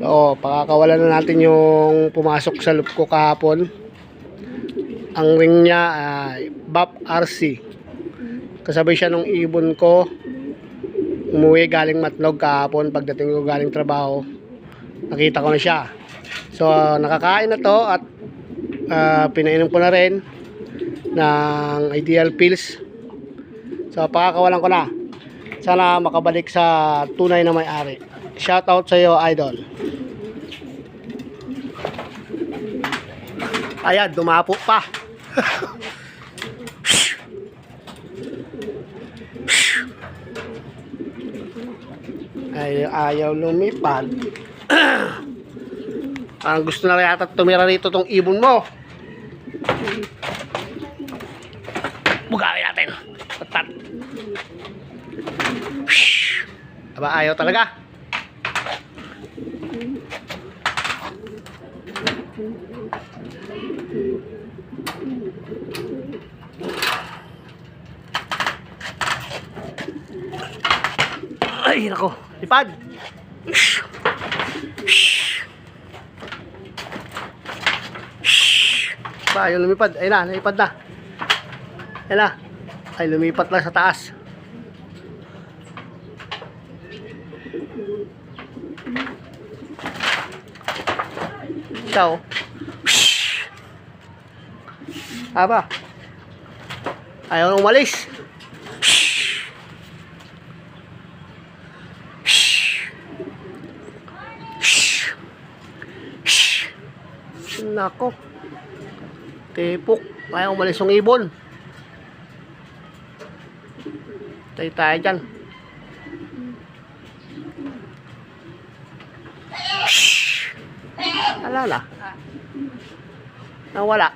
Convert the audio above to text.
Oo, pakakawalan na natin yung pumasok sa loop ko kahapon. Ang ring niya ay BAP RC. Kasabay siya nung ibon ko. Umuwi galing Matlog kahapon. Pagdating ko galing trabaho, nakita ko na siya. So nakakain na to at pinainom ko na rin ng Ideal Pills. So pakakawalan ko na. Sana makabalik sa tunay na may-ari. Shoutout sa iyo, idol. Ayan, dumapo pa. Ayaw lumipad. Parang gusto na yata tumira rito tong ibon mo. Bugawin natin. Tatat. Aba, ayaw talaga. Ay, nako. Lipad. Ba, yung lumipad. Ayun na, lumipad na. Ayun na. Ay, lumipat lang sa taas. Siya, oh. Aba. Ayaw nang umalis. Nako. Tipok. Ayaw umalis yung ibon. Tayo dyan. Ala na. Nawala.